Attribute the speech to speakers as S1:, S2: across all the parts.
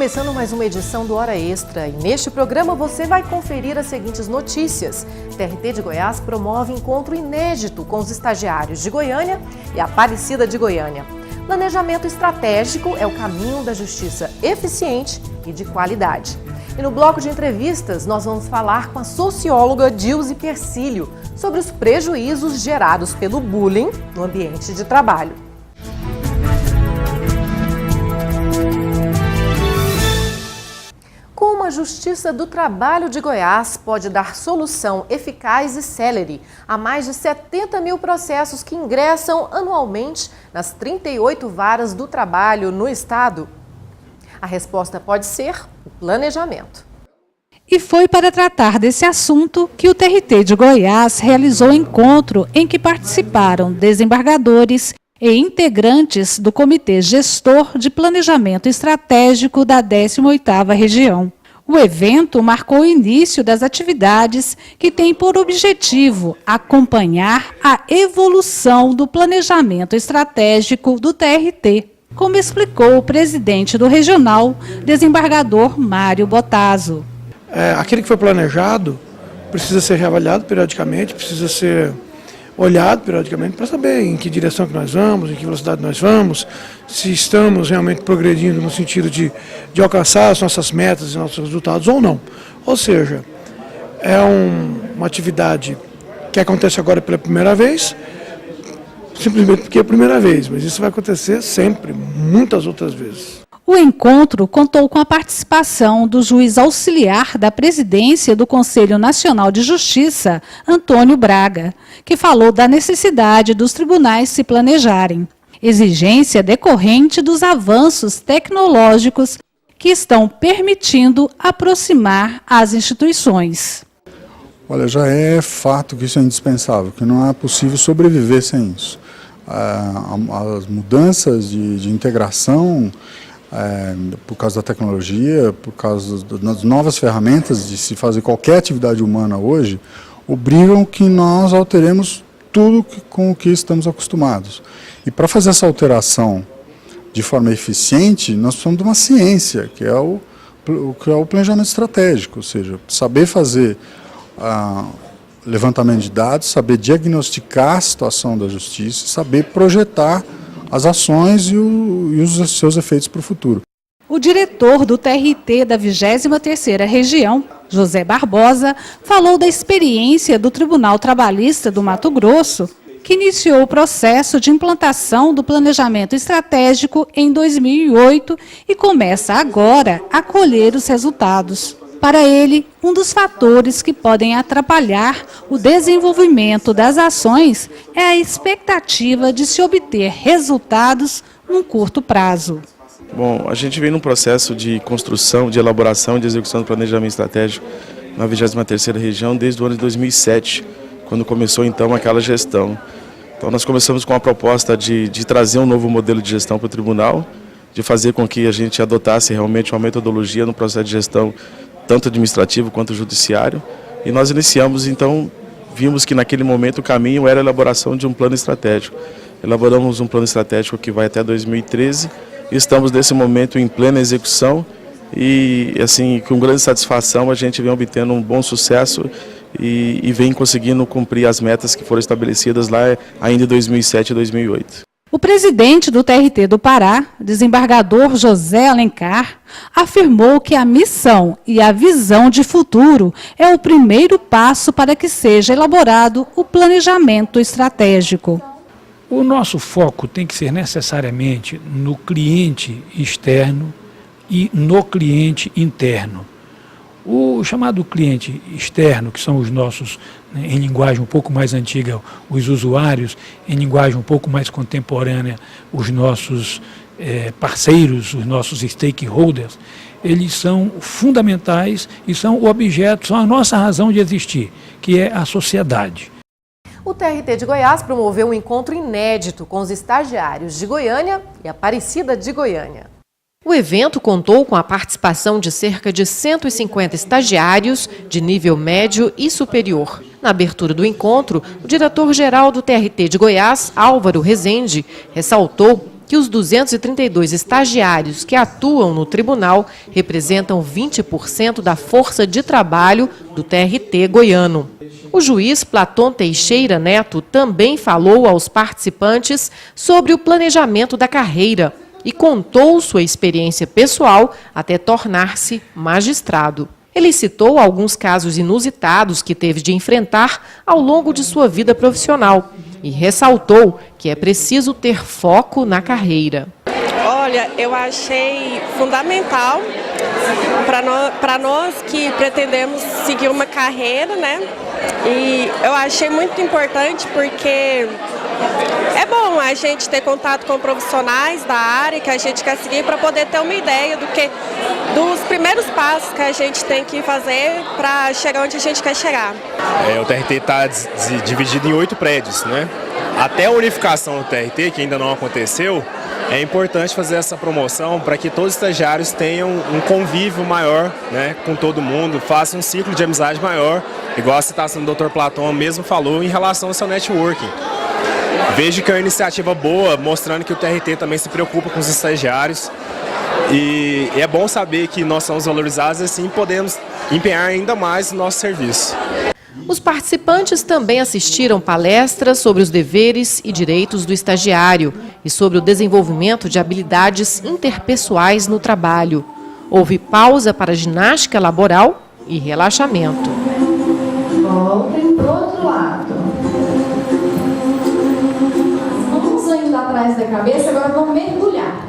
S1: começando mais uma edição do Hora Extra e neste programa você vai conferir as seguintes notícias. TRT de Goiás promove encontro inédito com os estagiários de Goiânia e Aparecida de Goiânia. Planejamento estratégico é o caminho da justiça eficiente e de qualidade. E no bloco de entrevistas nós vamos falar com a socióloga Dilze Persílio sobre os prejuízos gerados pelo bullying no ambiente de trabalho. Como a Justiça do Trabalho de Goiás pode dar solução eficaz e célere a mais de 70 mil processos que ingressam anualmente nas 38 varas do trabalho no estado? A resposta pode ser o planejamento.
S2: E foi para tratar desse assunto que o TRT de Goiás realizou um encontro em que participaram desembargadores e integrantes do Comitê Gestor de Planejamento Estratégico da 18ª Região. O evento marcou o início das atividades que têm por objetivo acompanhar a evolução do planejamento estratégico do TRT, como explicou o presidente do regional, desembargador Mário Botazo.
S3: Aquele que foi planejado precisa ser reavaliado periodicamente, precisa ser olhado periodicamente para saber em que direção que nós vamos, em que velocidade nós vamos, se estamos realmente progredindo no sentido de alcançar as nossas metas e nossos resultados ou não. Ou seja, é uma atividade que acontece agora pela primeira vez, simplesmente porque é a primeira vez, mas isso vai acontecer sempre, muitas outras vezes.
S2: O encontro contou com a participação do juiz auxiliar da presidência do Conselho Nacional de Justiça, Antônio Braga, que falou da necessidade dos tribunais se planejarem, exigência decorrente dos avanços tecnológicos que estão permitindo aproximar as instituições.
S4: Olha, já é fato que isso é indispensável, que não é possível sobreviver sem isso. As mudanças de integração, por causa da tecnologia, por causa das novas ferramentas de se fazer qualquer atividade humana hoje, obrigam que nós alteremos tudo com o que estamos acostumados. E para fazer essa alteração de forma eficiente, nós precisamos de uma ciência, que é o planejamento estratégico, ou seja, saber fazer levantamento de dados, saber diagnosticar a situação da justiça, saber projetar as ações e os seus efeitos para o futuro.
S2: O diretor do TRT da 23ª Região, José Barbosa, falou da experiência do Tribunal Trabalhista do Mato Grosso, que iniciou o processo de implantação do planejamento estratégico em 2008 e começa agora a colher os resultados. Para ele, um dos fatores que podem atrapalhar o desenvolvimento das ações é a expectativa de se obter resultados num curto prazo.
S5: Bom, a gente vem num processo de construção, de elaboração e de execução do planejamento estratégico na 23ª Região desde o ano de 2007, quando começou então aquela gestão. Então nós começamos com a proposta de trazer um novo modelo de gestão para o tribunal, de fazer com que a gente adotasse realmente uma metodologia no processo de gestão tanto administrativo quanto judiciário, e nós iniciamos, então, vimos que naquele momento o caminho era a elaboração de um plano estratégico. Elaboramos um plano estratégico que vai até 2013, e estamos nesse momento em plena execução, e assim, com grande satisfação a gente vem obtendo um bom sucesso e vem conseguindo cumprir as metas que foram estabelecidas lá ainda em 2007 e 2008.
S2: O presidente do TRT do Pará, desembargador José Alencar, afirmou que a missão e a visão de futuro é o primeiro passo para que seja elaborado o planejamento estratégico.
S6: O nosso foco tem que ser necessariamente no cliente externo e no cliente interno. O chamado cliente externo, que são os nossos, em linguagem um pouco mais antiga, os usuários, em linguagem um pouco mais contemporânea, os nossos parceiros, os nossos stakeholders, eles são fundamentais e são o objeto, são a nossa razão de existir, que é a sociedade.
S1: O TRT de Goiás promoveu um encontro inédito com os estagiários de Goiânia e Aparecida de Goiânia. O evento contou com a participação de cerca de 150 estagiários de nível médio e superior. Na abertura do encontro, o diretor-geral do TRT de Goiás, Álvaro Rezende, ressaltou que os 232 estagiários que atuam no tribunal representam 20% da força de trabalho do TRT goiano. O juiz Platão Teixeira Neto também falou aos participantes sobre o planejamento da carreira e contou sua experiência pessoal até tornar-se magistrado. Ele citou alguns casos inusitados que teve de enfrentar ao longo de sua vida profissional e ressaltou que é preciso ter foco na carreira.
S7: Olha, eu achei fundamental para nós que pretendemos seguir uma carreira, né? E eu achei muito importante porque é bom a gente ter contato com profissionais da área que a gente quer seguir para poder ter uma ideia dos primeiros passos que a gente tem que fazer para chegar onde a gente quer chegar.
S8: O TRT está dividido em 8 prédios, né? Até a unificação do TRT, que ainda não aconteceu, é importante fazer essa promoção para que todos os estagiários tenham um convívio maior, né, com todo mundo, façam um ciclo de amizade maior, igual a citação do Dr. Platão mesmo falou em relação ao seu networking. Vejo que é uma iniciativa boa, mostrando que o TRT também se preocupa com os estagiários e é bom saber que nós somos valorizados e assim podemos empenhar ainda mais o nosso serviço.
S1: Os participantes também assistiram palestras sobre os deveres e direitos do estagiário e sobre o desenvolvimento de habilidades interpessoais no trabalho. Houve pausa para ginástica laboral e relaxamento.
S9: Voltem para o outro lado. Vamos ainda atrás da cabeça, agora vamos mergulhar.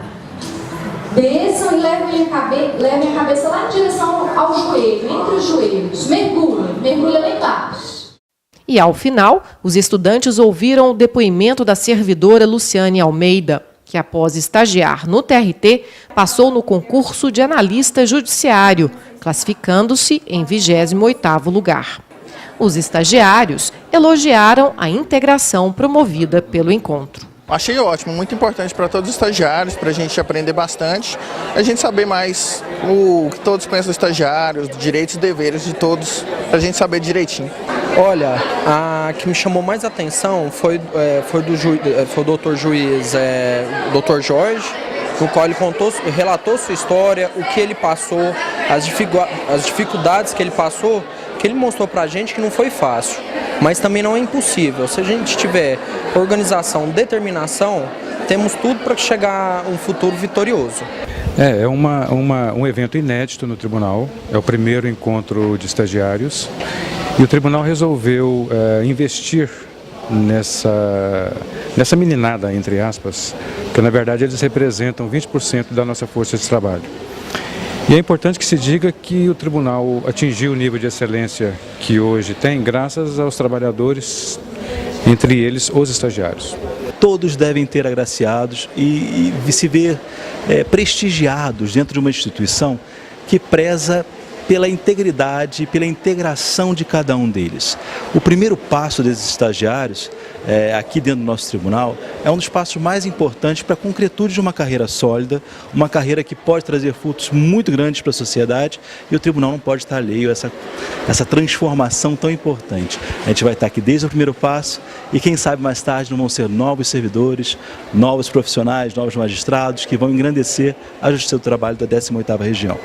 S9: Desçam e levem a cabeça lá em direção ao joelho, entre os joelhos. Mergulha lá embaixo.
S1: E ao final, os estudantes ouviram o depoimento da servidora Luciane Almeida, que após estagiar no TRT, passou no concurso de analista judiciário, classificando-se em 28º lugar. Os estagiários elogiaram a integração promovida pelo encontro.
S10: Achei ótimo, muito importante para todos os estagiários, para a gente aprender bastante, a gente saber mais o que todos pensam dos estagiários, os direitos e deveres de todos, para a gente saber direitinho.
S11: Olha, a que me chamou mais atenção foi o doutor juiz, doutor Jorge, no qual ele relatou sua história, o que ele passou, as dificuldades que ele passou, que ele mostrou pra gente que não foi fácil, mas também não é impossível. Se a gente tiver organização, determinação, temos tudo para chegar a um futuro vitorioso.
S12: É um evento inédito no tribunal, é o primeiro encontro de estagiários e o tribunal resolveu investir nessa meninada, entre aspas, porque na verdade eles representam 20% da nossa força de trabalho. E é importante que se diga que o tribunal atingiu o nível de excelência que hoje tem graças aos trabalhadores, entre eles os estagiários.
S13: Todos devem ter agraciados e se ver prestigiados dentro de uma instituição que preza pela integridade, pela integração de cada um deles. O primeiro passo desses estagiários, aqui dentro do nosso tribunal, é um dos passos mais importantes para a concretude de uma carreira sólida, uma carreira que pode trazer frutos muito grandes para a sociedade e o tribunal não pode estar alheio a essa transformação tão importante. A gente vai estar aqui desde o primeiro passo e quem sabe mais tarde não vão ser novos servidores, novos profissionais, novos magistrados que vão engrandecer a Justiça do Trabalho da 18ª região.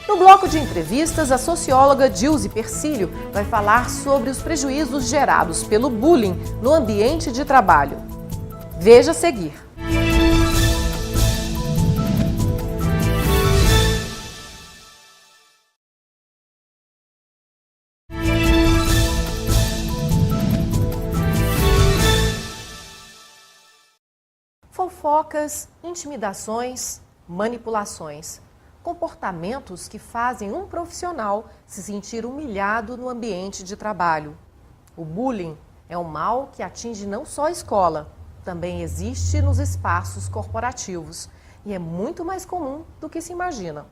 S1: No bloco de entrevistas, a socióloga Dilze Persílio vai falar sobre os prejuízos gerados pelo bullying no ambiente de trabalho. Veja a seguir. Fofocas, intimidações, manipulações. Comportamentos que fazem um profissional se sentir humilhado no ambiente de trabalho. O bullying é um mal que atinge não só a escola, também existe nos espaços corporativos e é muito mais comum do que se imagina.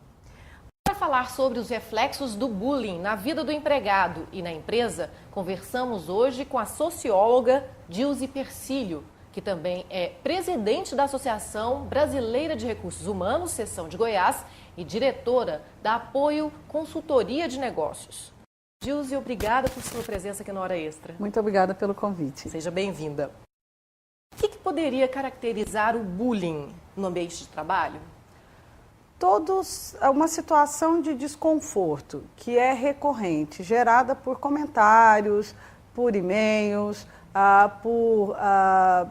S1: Para falar sobre os reflexos do bullying na vida do empregado e na empresa, conversamos hoje com a socióloga Dilze Persílio, que também é presidente da Associação Brasileira de Recursos Humanos, seção de Goiás, e diretora da Apoio Consultoria de Negócios. Dilze, obrigada por sua presença aqui no Hora Extra.
S14: Muito obrigada pelo convite.
S1: Seja bem-vinda. O que poderia caracterizar o bullying no ambiente de trabalho?
S14: Uma situação de desconforto que é recorrente, gerada por comentários, por e-mails, da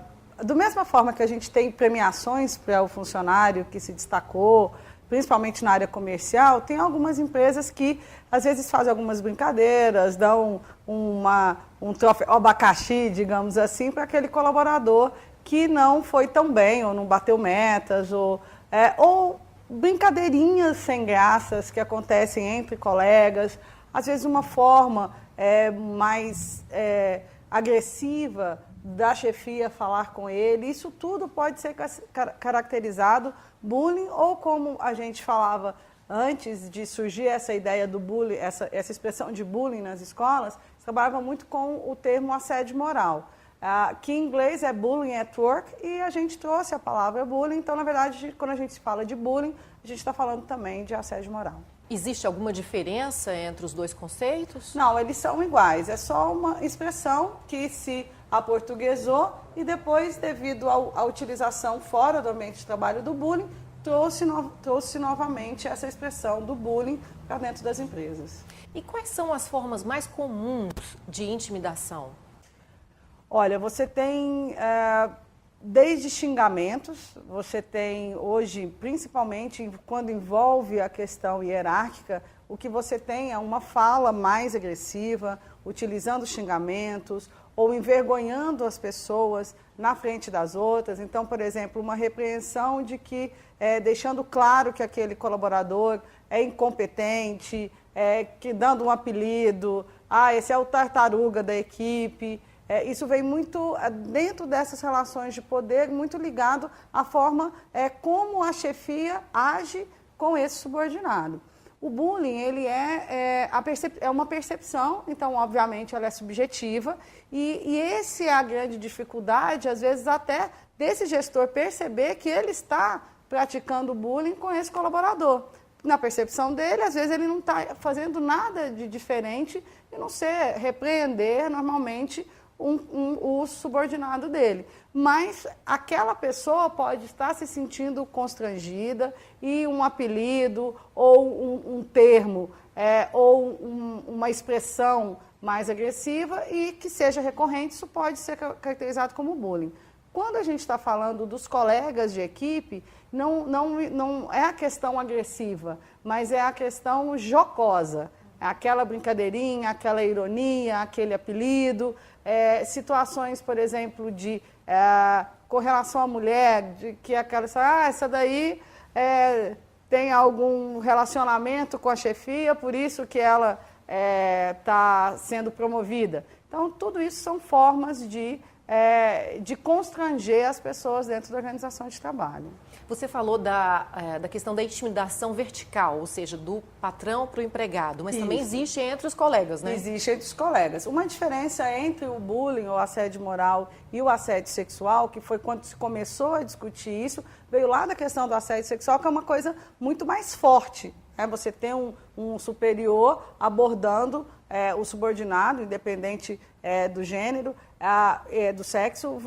S14: mesma forma que a gente tem premiações para o funcionário que se destacou, principalmente na área comercial, tem algumas empresas que às vezes fazem algumas brincadeiras, dão um troféu abacaxi, digamos assim, para aquele colaborador que não foi tão bem, ou não bateu metas, ou brincadeirinhas sem graças que acontecem entre colegas, às vezes uma forma mais agressiva da chefia falar com ele. Isso tudo pode ser caracterizado bullying, ou como a gente falava antes de surgir essa ideia do bullying, essa expressão de bullying nas escolas, trabalhava muito com o termo assédio moral, que em inglês é bullying at work, e a gente trouxe a palavra bullying. Então, na verdade, quando a gente fala de bullying, a gente está falando também de assédio moral.
S1: Existe alguma diferença entre os dois conceitos?
S14: Não, eles são iguais. É só uma expressão que se aportuguesou e depois, devido à utilização fora do ambiente de trabalho do bullying, trouxe novamente essa expressão do bullying para dentro das empresas.
S1: E quais são as formas mais comuns de intimidação?
S14: Olha, você tem desde xingamentos, você tem hoje, principalmente quando envolve a questão hierárquica, o que você tem é uma fala mais agressiva, utilizando xingamentos ou envergonhando as pessoas na frente das outras. Então, por exemplo, uma repreensão de que, deixando claro que aquele colaborador é incompetente, que dando um apelido, esse é o tartaruga da equipe. Isso vem muito dentro dessas relações de poder, muito ligado à forma como a chefia age com esse subordinado. O bullying, ele é uma percepção, então, obviamente, ela é subjetiva, e essa é a grande dificuldade, às vezes, até desse gestor perceber que ele está praticando bullying com esse colaborador. Na percepção dele, às vezes, ele não está fazendo nada de diferente, e não ser repreender, normalmente, o subordinado dele. Mas aquela pessoa pode estar se sentindo constrangida e um apelido ou um termo ou uma expressão mais agressiva e que seja recorrente, isso pode ser caracterizado como bullying. Quando a gente está falando dos colegas de equipe, não é a questão agressiva, mas é a questão jocosa. Aquela brincadeirinha, aquela ironia, aquele apelido, situações, por exemplo, de com relação à mulher, de que essa daí tem algum relacionamento com a chefia, por isso que ela está sendo promovida. Então, tudo isso são formas de constranger as pessoas dentro da organização de trabalho.
S1: Você falou da questão da intimidação vertical, ou seja, do patrão para o empregado, mas também existe entre os colegas, né?
S14: Existe entre os colegas. Uma diferença entre o bullying, o assédio moral e o assédio sexual, que foi quando se começou a discutir isso, veio lá da questão do assédio sexual, que é uma coisa muito mais forte. Você tem um superior abordando o subordinado, independente do gênero, do sexo,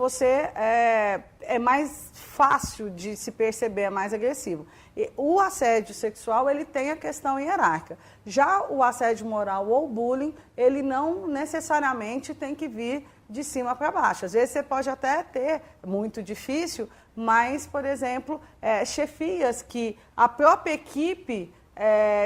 S14: é mais fácil de se perceber, é mais agressivo. E o assédio sexual, ele tem a questão hierárquica. Já o assédio moral ou bullying, ele não necessariamente tem que vir de cima para baixo. Às vezes você pode até ter, muito difícil, mas, por exemplo, chefias que a própria equipe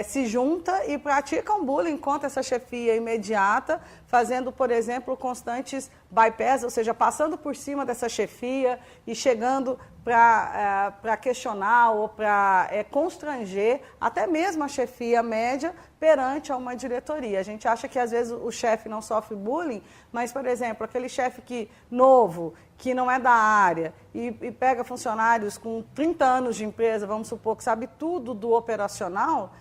S14: se junta e pratica um bullying contra essa chefia imediata, fazendo, por exemplo, constantes bypass, ou seja, passando por cima dessa chefia e chegando para questionar ou para constranger até mesmo a chefia média perante a uma diretoria. A gente acha que às vezes o chefe não sofre bullying, mas, por exemplo, aquele chefe novo, que não é da área e pega funcionários com 30 anos de empresa, vamos supor, que sabe tudo do operacional,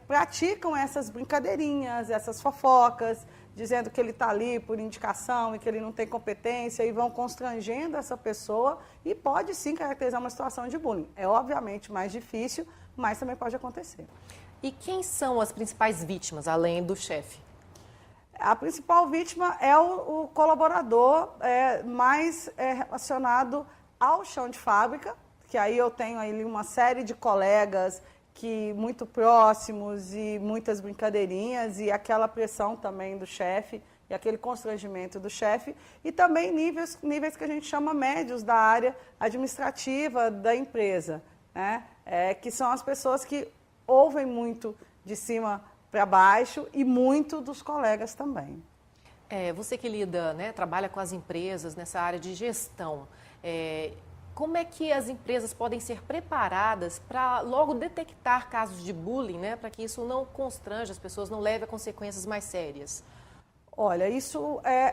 S14: praticam essas brincadeirinhas, essas fofocas, dizendo que ele está ali por indicação e que ele não tem competência, e vão constrangendo essa pessoa, e pode sim caracterizar uma situação de bullying. É obviamente mais difícil, mas também pode acontecer.
S1: E quem são as principais vítimas, além do chefe?
S14: A principal vítima é o colaborador mais relacionado ao chão de fábrica, que aí eu tenho ali uma série de colegas que muito próximos e muitas brincadeirinhas e aquela pressão também do chefe e aquele constrangimento do chefe, e também níveis que a gente chama médios da área administrativa da empresa, né? Que são as pessoas que ouvem muito de cima para baixo e muito dos colegas também.
S1: Você que lida, né, trabalha com as empresas nessa área de gestão, como é que as empresas podem ser preparadas para logo detectar casos de bullying, né, para que isso não constrange as pessoas, não leve a consequências mais sérias?
S14: Olha,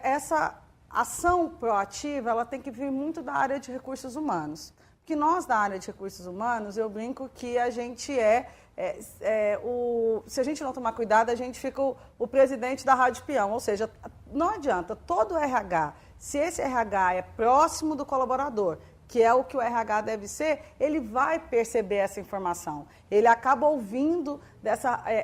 S14: essa ação proativa, ela tem que vir muito da área de recursos humanos. Porque nós, da área de recursos humanos, eu brinco que a gente se a gente não tomar cuidado, a gente fica o presidente da Rádio Peão. Ou seja, não adianta, todo o RH, se esse RH é próximo do colaborador, que é o que o RH deve ser, ele vai perceber essa informação. Ele acaba ouvindo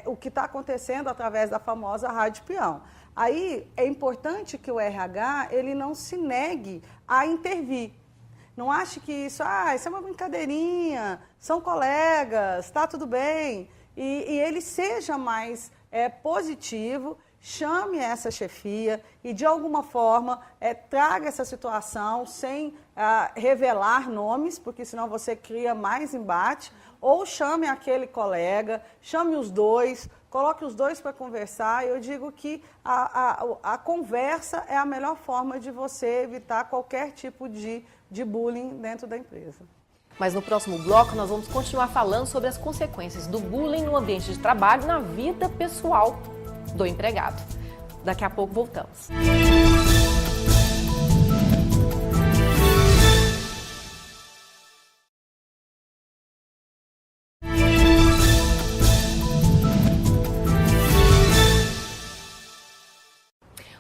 S14: o que está acontecendo através da famosa Rádio Peão. Aí é importante que o RH ele não se negue a intervir. Não ache que isso é uma brincadeirinha, são colegas, está tudo bem. E ele seja mais positivo, chame essa chefia e, de alguma forma, traga essa situação sem revelar nomes, porque senão você cria mais embate, ou chame aquele colega, chame os dois, coloque os dois para conversar. Eu digo que a conversa é a melhor forma de você evitar qualquer tipo de bullying dentro da empresa.
S1: Mas no próximo bloco nós vamos continuar falando sobre as consequências do bullying no ambiente de trabalho, na vida pessoal do empregado. Daqui a pouco voltamos.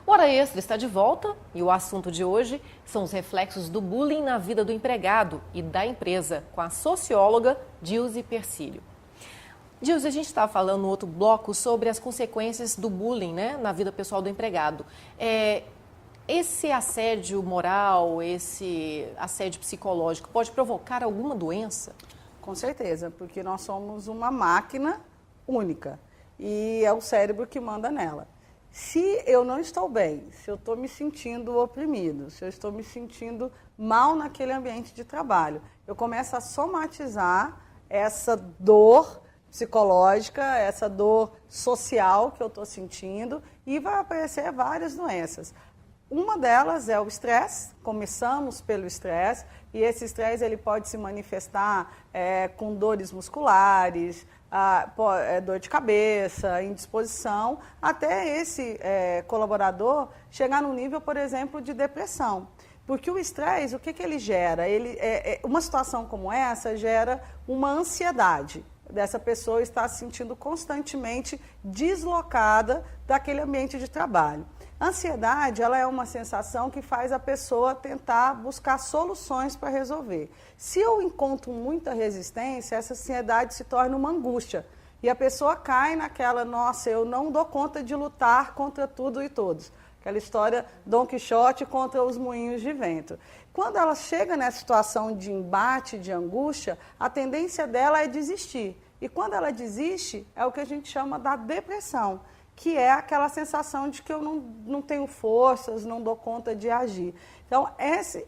S1: O Hora Extra está de volta e o assunto de hoje são os reflexos do bullying na vida do empregado e da empresa, com a socióloga Dilze Persílio. Dilze, a gente estava falando no outro bloco sobre as consequências do bullying, né, na vida pessoal do empregado. Esse assédio moral, esse assédio psicológico pode provocar alguma doença?
S14: Com certeza, porque nós somos uma máquina única e é o cérebro que manda nela. Se eu não estou bem, se eu estou me sentindo oprimido, se eu estou me sentindo mal naquele ambiente de trabalho, eu começo a somatizar essa dor psicológica, essa dor social que eu estou sentindo e vai aparecer várias doenças. Uma delas é o estresse, começamos pelo estresse, e esse estresse ele pode se manifestar com dores musculares, dor de cabeça, indisposição, até esse colaborador chegar no nível, por exemplo, de depressão. Porque o estresse, o que ele gera? Uma situação como essa gera uma ansiedade dessa pessoa estar se sentindo constantemente deslocada daquele ambiente de trabalho. A ansiedade, ela é uma sensação que faz a pessoa tentar buscar soluções para resolver. Se eu encontro muita resistência, essa ansiedade se torna uma angústia. E a pessoa cai naquela, nossa, eu não dou conta de lutar contra tudo e todos. Aquela história Dom Quixote contra os moinhos de vento. Quando ela chega nessa situação de embate, de angústia, a tendência dela é desistir. E quando ela desiste, é o que a gente chama da depressão, que é aquela sensação de que eu não tenho forças, não dou conta de agir. Então,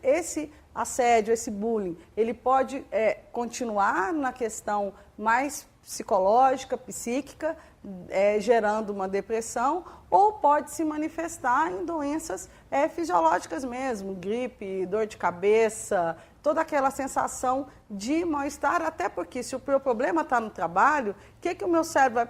S14: esse assédio, esse bullying, ele pode continuar na questão mais psicológica, psíquica, gerando uma depressão, ou pode se manifestar em doenças fisiológicas mesmo, gripe, dor de cabeça, toda aquela sensação de mal-estar, até porque se o meu problema está no trabalho, o meu cérebro,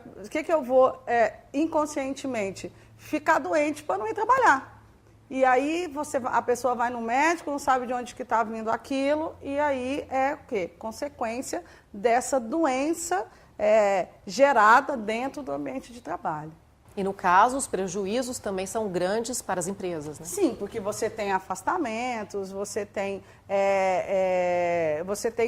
S14: eu vou inconscientemente ficar doente para não ir trabalhar. E aí a pessoa vai no médico, não sabe de onde que está vindo aquilo, e aí é o quê? Consequência dessa doença gerada dentro do ambiente de trabalho.
S1: E no caso, os prejuízos também são grandes para as empresas, né?
S14: Sim, porque você tem afastamentos, você tem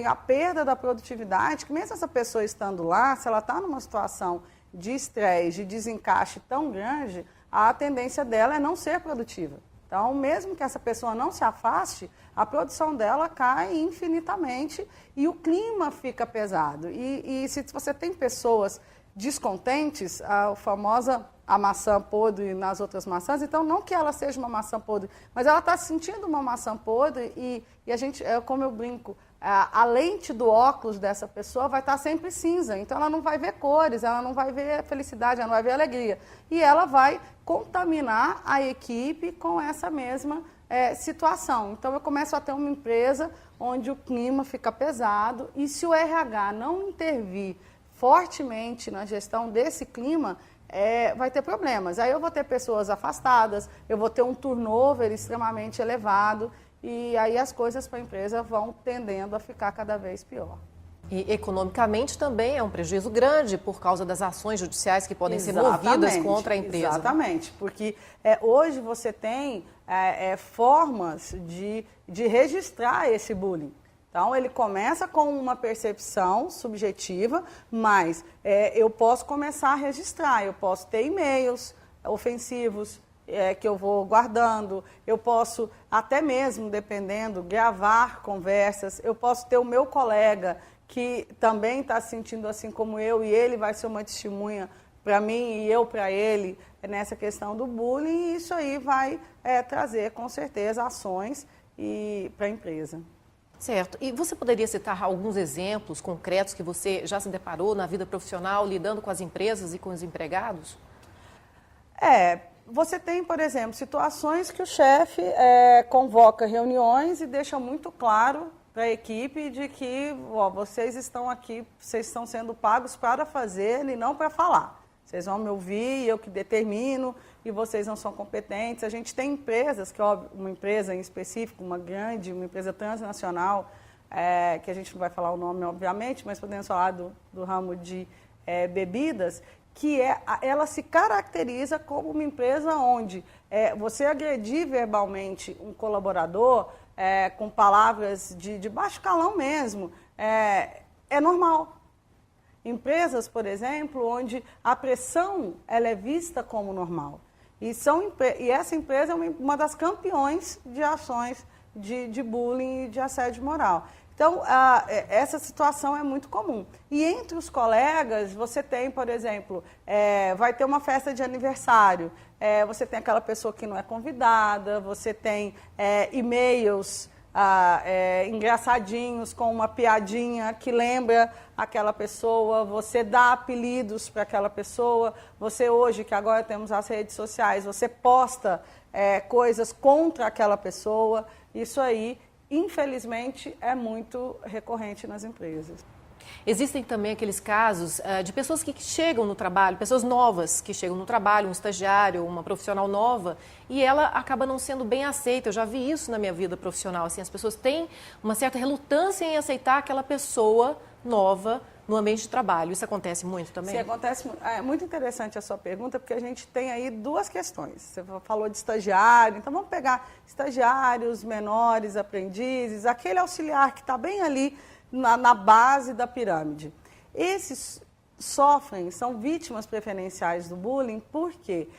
S14: a perda da produtividade, que mesmo essa pessoa estando lá, se ela está numa situação de estresse, de desencaixe tão grande, a tendência dela é não ser produtiva. Então, mesmo que essa pessoa não se afaste, a produção dela cai infinitamente e o clima fica pesado. E se você tem pessoas descontentes, a famosa a maçã podre nas outras maçãs, então não que ela seja uma maçã podre, mas ela está se sentindo uma maçã podre e a gente, como eu brinco, a lente do óculos dessa pessoa vai estar sempre cinza, então ela não vai ver cores, ela não vai ver felicidade, ela não vai ver alegria. E ela vai contaminar a equipe com essa mesma situação. Então eu começo a ter uma empresa onde o clima fica pesado e se o RH não intervir fortemente na gestão desse clima, vai ter problemas. Aí eu vou ter pessoas afastadas, eu vou ter um turnover extremamente elevado e aí as coisas para a empresa vão tendendo a ficar cada vez pior.
S1: E economicamente também é um prejuízo grande por causa das ações judiciais que podem ser movidas contra a empresa.
S14: Exatamente, porque hoje você tem formas de registrar esse bullying. Então, ele começa com uma percepção subjetiva, mas eu posso começar a registrar, eu posso ter e-mails ofensivos que eu vou guardando, eu posso até mesmo, dependendo, gravar conversas, eu posso ter o meu colega que também está se sentindo assim como eu e ele vai ser uma testemunha para mim e eu para ele nessa questão do bullying e isso aí vai trazer com certeza ações para a empresa.
S1: Certo. E você poderia citar alguns exemplos concretos que você já se deparou na vida profissional, lidando com as empresas e com os empregados?
S14: Você tem, por exemplo, situações que o chefe convoca reuniões e deixa muito claro para a equipe de que vocês estão aqui, vocês estão sendo pagos para fazer e não para falar. Vocês vão me ouvir, eu que determino, e vocês não são competentes. A gente tem empresas, uma empresa em específico, uma empresa transnacional, que a gente não vai falar o nome, obviamente, mas podemos falar do ramo de bebidas, que ela se caracteriza como uma empresa onde você agredir verbalmente um colaborador com palavras de baixo calão mesmo, é normal. Empresas, por exemplo, onde a pressão ela é vista como normal. E essa empresa é uma das campeões de ações de bullying e de assédio moral. Então, essa situação é muito comum. E entre os colegas, você tem, por exemplo, vai ter uma festa de aniversário, você tem aquela pessoa que não é convidada, você tem e-mails engraçadinhos com uma piadinha que lembra aquela pessoa, você dá apelidos para aquela pessoa, você hoje, que agora temos as redes sociais, você posta coisas contra aquela pessoa, isso aí, infelizmente, é muito recorrente nas empresas.
S1: Existem também aqueles casos de pessoas que chegam no trabalho, pessoas novas que chegam no trabalho, um estagiário, uma profissional nova, e ela acaba não sendo bem aceita. Eu já vi isso na minha vida profissional. Assim, as pessoas têm uma certa relutância em aceitar aquela pessoa nova no ambiente de trabalho. Isso acontece muito também?
S14: Sim, acontece. É muito interessante a sua pergunta, porque a gente tem aí duas questões. Você falou de estagiário, então vamos pegar estagiários, menores, aprendizes, aquele auxiliar que está bem ali na base da pirâmide. Esses são vítimas preferenciais do bullying porque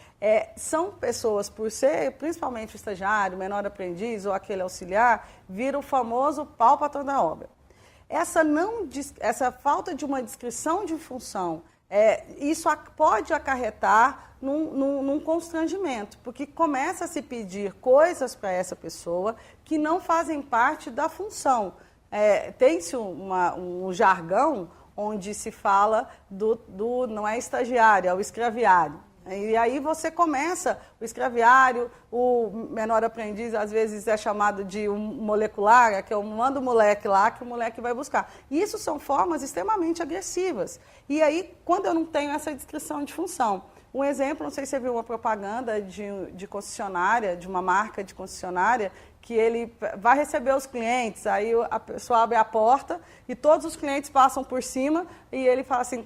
S14: são pessoas, por ser principalmente o estagiário, menor aprendiz ou aquele auxiliar, vira o famoso pau para toda a obra. Essa falta de uma descrição de função, isso pode acarretar num constrangimento, porque começa a se pedir coisas para essa pessoa que não fazem parte da função. Tem-se um jargão onde se fala não é estagiário, é o escraviário. E aí você começa, o escraviário, o menor aprendiz, às vezes é chamado de um molecular, que eu mando o moleque lá, que o moleque vai buscar. Isso são formas extremamente agressivas. E aí, quando eu não tenho essa descrição de função, um exemplo, não sei se você viu uma propaganda de concessionária, de uma marca de concessionária, que ele vai receber os clientes, aí a pessoa abre a porta e todos os clientes passam por cima e ele fala assim,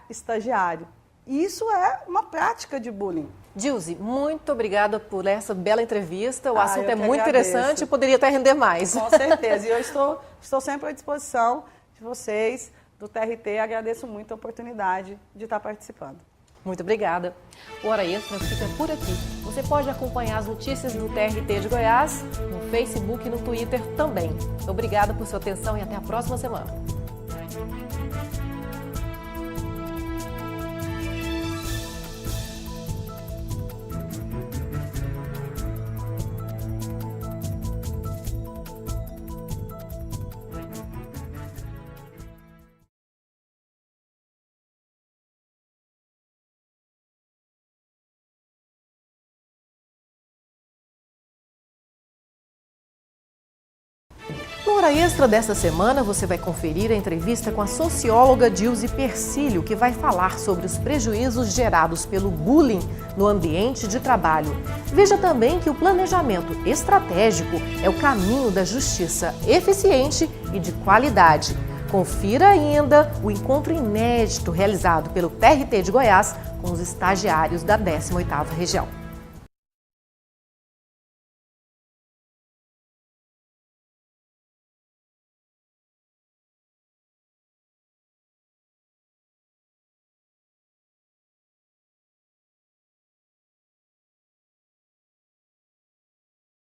S14: estagiário. Isso é uma prática de bullying.
S1: Dilze, muito obrigada por essa bela entrevista. O assunto é muito interessante e poderia até render mais.
S14: Com certeza. E eu estou sempre à disposição de vocês, do TRT. Agradeço muito a oportunidade de estar participando.
S1: Muito obrigada. O Hora Extra fica por aqui. Você pode acompanhar as notícias no TRT de Goiás, no Facebook e no Twitter também. Obrigada por sua atenção e até a próxima semana. No Hora Extra desta semana, você vai conferir a entrevista com a socióloga Dilze Persílio, que vai falar sobre os prejuízos gerados pelo bullying no ambiente de trabalho. Veja também que o planejamento estratégico é o caminho da justiça eficiente e de qualidade. Confira ainda o encontro inédito realizado pelo TRT de Goiás com os estagiários da 18ª Região.